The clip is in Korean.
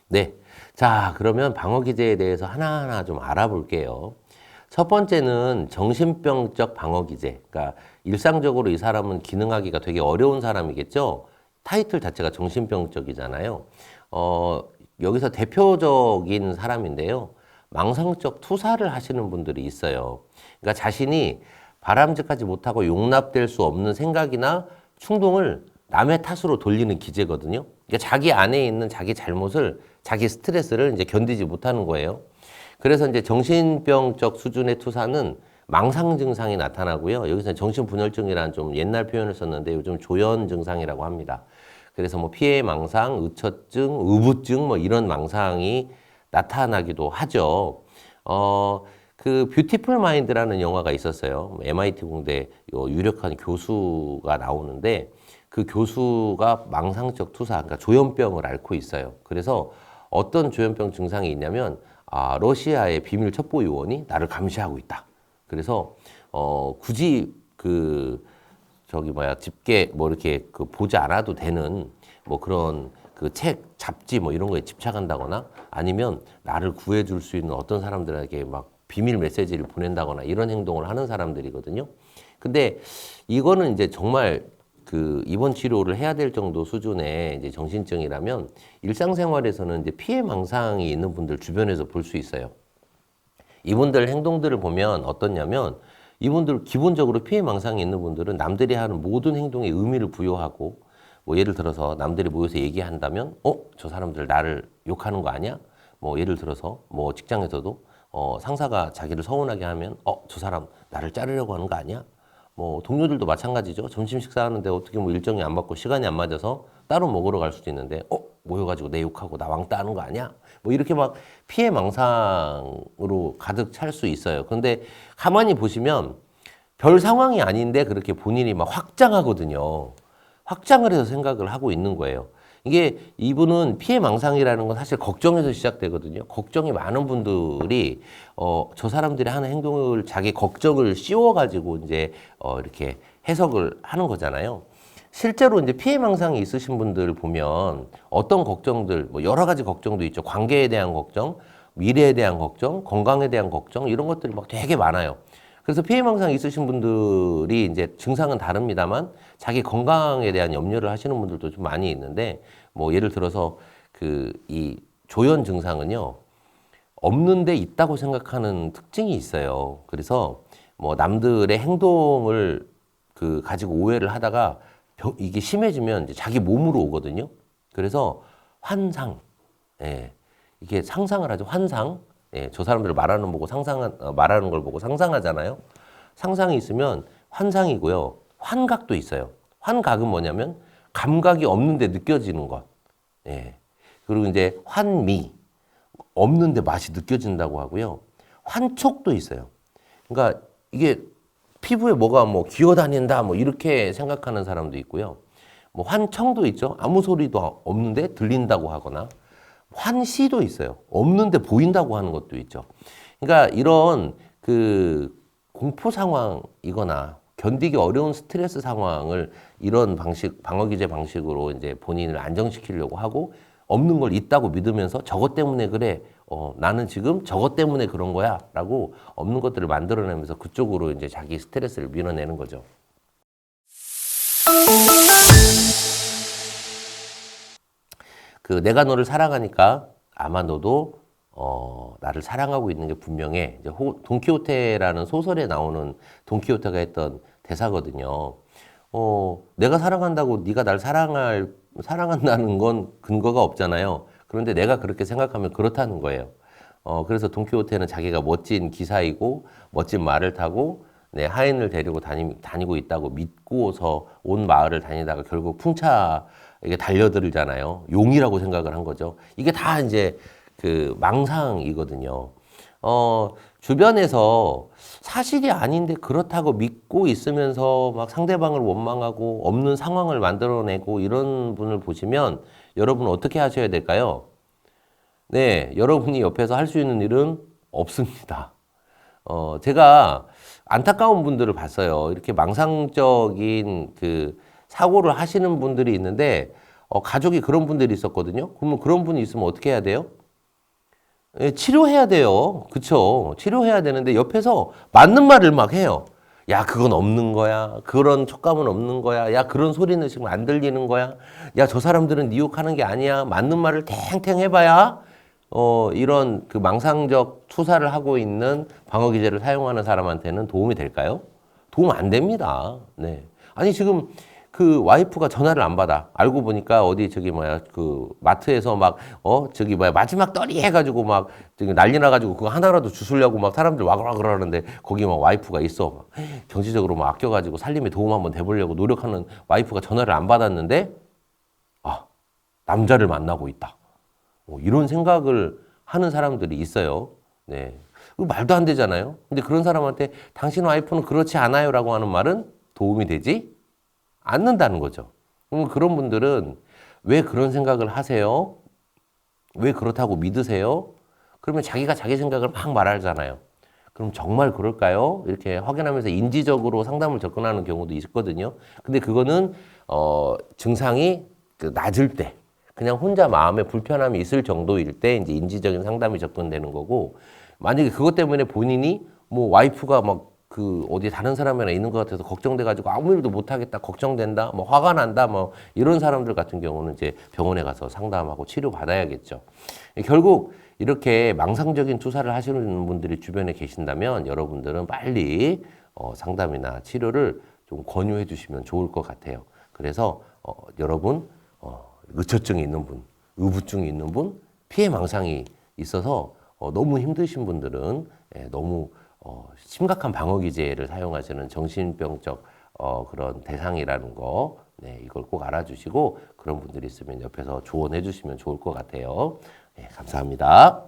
네. 자, 그러면 방어 기제에 대해서 하나하나 좀 알아볼게요. 첫 번째는 정신병적 방어 기제. 그러니까 일상적으로 이 사람은 기능하기가 되게 어려운 사람이겠죠? 타이틀 자체가 정신병적이잖아요. 여기서 대표적인 사람인데요. 망상적 투사를 하시는 분들이 있어요. 그러니까 자신이 바람직하지 못하고 용납될 수 없는 생각이나 충동을 남의 탓으로 돌리는 기제거든요. 그러니까 자기 안에 있는 자기 잘못을, 자기 스트레스를 이제 견디지 못하는 거예요. 그래서 이제 정신병적 수준의 투사는 망상 증상이 나타나고요. 여기서 정신분열증이라는 좀 옛날 표현을 썼는데 요즘 조현 증상이라고 합니다. 그래서 뭐 피해 망상, 의처증, 의부증 뭐 이런 망상이 나타나기도 하죠. 그 뷰티풀 마인드라는 영화가 있었어요. MIT 공대 유력한 교수가 나오는데 그 교수가 망상적 투사, 그러니까 조현병을 앓고 있어요. 그래서 어떤 조현병 증상이 있냐면 러시아의 비밀 첩보 요원이 나를 감시하고 있다. 그래서 굳이 집게 뭐 이렇게 보지 않아도 되는 뭐 그런 그 책, 잡지 뭐 이런 거에 집착한다거나 아니면 나를 구해줄 수 있는 어떤 사람들에게 막 비밀 메시지를 보낸다거나 이런 행동을 하는 사람들이거든요. 근데 이거는 이제 정말 그 입원 치료를 해야 될 정도 수준의 이제 정신증이라면 일상생활에서는 이제 피해 망상이 있는 분들 주변에서 볼 수 있어요. 이분들 행동들을 보면 어떻냐면 이분들 기본적으로 피해 망상이 있는 분들은 남들이 하는 모든 행동에 의미를 부여하고 뭐 예를 들어서 남들이 모여서 얘기한다면 저 사람들 나를 욕하는 거 아니야? 뭐 예를 들어서 뭐 직장에서도 상사가 자기를 서운하게 하면 저 사람 나를 자르려고 하는 거 아니야? 뭐 동료들도 마찬가지죠. 점심 식사하는데 어떻게 뭐 일정이 안 맞고 시간이 안 맞아서 따로 먹으러 갈 수도 있는데 모여가지고 내 욕하고 나 왕따 하는 거 아니야? 뭐 이렇게 막 피해 망상으로 가득 찰 수 있어요. 그런데 가만히 보시면 별 상황이 아닌데 그렇게 본인이 막 확장하거든요. 확장을 해서 생각을 하고 있는 거예요. 이게 이분은 피해 망상이라는 건 사실 걱정에서 시작되거든요. 걱정이 많은 분들이 저 사람들이 하는 행동을 자기 걱정을 씌워가지고 이제 이렇게 해석을 하는 거잖아요. 실제로 이제 피해 망상이 있으신 분들 보면 어떤 걱정들, 뭐 여러 가지 걱정도 있죠. 관계에 대한 걱정, 미래에 대한 걱정, 건강에 대한 걱정 이런 것들이 막 되게 많아요. 그래서 피해망상 있으신 분들이 이제 증상은 다릅니다만 자기 건강에 대한 염려를 하시는 분들도 좀 많이 있는데 뭐 예를 들어서 이 조현 증상은요 없는데 있다고 생각하는 특징이 있어요. 그래서 뭐 남들의 행동을 가지고 오해를 하다가 이게 심해지면 이제 자기 몸으로 오거든요. 그래서 환상, 예, 이게 상상을 하죠. 환상. 예, 저 사람들 말하는 걸 보고 상상하잖아요. 상상이 있으면 환상이고요. 환각도 있어요. 환각은 뭐냐면 감각이 없는데 느껴지는 것. 예. 그리고 이제 환미, 없는데 맛이 느껴진다고 하고요. 환촉도 있어요. 그러니까 이게 피부에 뭐가 뭐 기어다닌다 뭐 이렇게 생각하는 사람도 있고요. 뭐 환청도 있죠. 아무 소리도 없는데 들린다고 하거나 환시도 있어요. 없는데 보인다고 하는 것도 있죠. 그러니까 이런 공포 상황이거나 견디기 어려운 스트레스 상황을 이런 방식, 방어기제 방식으로 이제 본인을 안정시키려고 하고 없는 걸 있다고 믿으면서 저것 때문에 그래. 나는 지금 저것 때문에 그런 거야. 라고 없는 것들을 만들어내면서 그쪽으로 이제 자기 스트레스를 밀어내는 거죠. 내가 너를 사랑하니까 아마 너도 나를 사랑하고 있는 게 분명해. 이제 돈키호테라는 소설에 나오는 돈키호테가 했던 대사거든요. 내가 사랑한다고 네가 날 사랑한다는 건 근거가 없잖아요. 그런데 내가 그렇게 생각하면 그렇다는 거예요. 그래서 돈키호테는 자기가 멋진 기사이고 멋진 말을 타고 하인을 데리고 다니고 있다고 믿고서 온 마을을 다니다가 결국 풍차에게 달려들잖아요. 용이라고 생각을 한 거죠. 이게 다 이제 망상이거든요. 주변에서 사실이 아닌데 그렇다고 믿고 있으면서 막 상대방을 원망하고 없는 상황을 만들어내고 이런 분을 보시면 여러분 어떻게 하셔야 될까요? 네, 여러분이 옆에서 할 수 있는 일은 없습니다. 제가 안타까운 분들을 봤어요. 이렇게 망상적인 사고를 하시는 분들이 있는데, 가족이 그런 분들이 있었거든요. 그러면 그런 분이 있으면 어떻게 해야 돼요? 예, 치료해야 돼요. 그쵸? 치료해야 되는데 옆에서 맞는 말을 막 해요. 야, 그건 없는 거야. 그런 촉감은 없는 거야. 야, 그런 소리는 지금 안 들리는 거야. 야, 저 사람들은 네 욕하는 게 아니야. 맞는 말을 탱탱 해봐야, 이런 그 망상적 투사를 하고 있는 방어 기제를 사용하는 사람한테는 도움이 될까요? 도움 안 됩니다. 네. 아니, 지금 그 와이프가 전화를 안 받아. 알고 보니까 어디 저기 뭐야 그 마트에서 막 저기 뭐야 마지막 떨이 해가지고 막 저기 난리 나가지고 그거 하나라도 주술려고 막 사람들 와그라 그러는데 거기 막 와이프가 있어. 막 경제적으로 막 아껴가지고 살림에 도움 한번 돼보려고 노력하는 와이프가 전화를 안 받았는데 아 남자를 만나고 있다. 이런 생각을 하는 사람들이 있어요. 네. 그 말도 안 되잖아요. 근데 그런 사람한테 당신 와이프는 그렇지 않아요라고 하는 말은 도움이 되지 않는다는 거죠. 그럼 그런 분들은 왜 그런 생각을 하세요? 왜 그렇다고 믿으세요? 그러면 자기가 자기 생각을 막 말하잖아요. 그럼 정말 그럴까요? 이렇게 확인하면서 인지적으로 상담을 접근하는 경우도 있거든요. 근데 그거는 증상이 그 낮을 때, 그냥 혼자 마음에 불편함이 있을 정도일 때 이제 인지적인 상담이 접근되는 거고, 만약에 그것 때문에 본인이 뭐 와이프가 막 그 어디 다른 사람이랑 있는 것 같아서 걱정돼가지고 아무 일도 못 하겠다, 걱정된다, 뭐 화가 난다, 뭐 이런 사람들 같은 경우는 이제 병원에 가서 상담하고 치료 받아야겠죠. 결국 이렇게 망상적인 투사를 하시는 분들이 주변에 계신다면 여러분들은 빨리 상담이나 치료를 좀 권유해 주시면 좋을 것 같아요. 그래서 여러분 의처증이 있는 분, 의부증이 있는 분, 피해 망상이 있어서 너무 힘드신 분들은 너무 심각한 방어 기제를 사용하시는 정신병적 그런 대상이라는 거, 네, 이걸 꼭 알아주시고 그런 분들이 있으면 옆에서 조언해 주시면 좋을 것 같아요. 네, 감사합니다.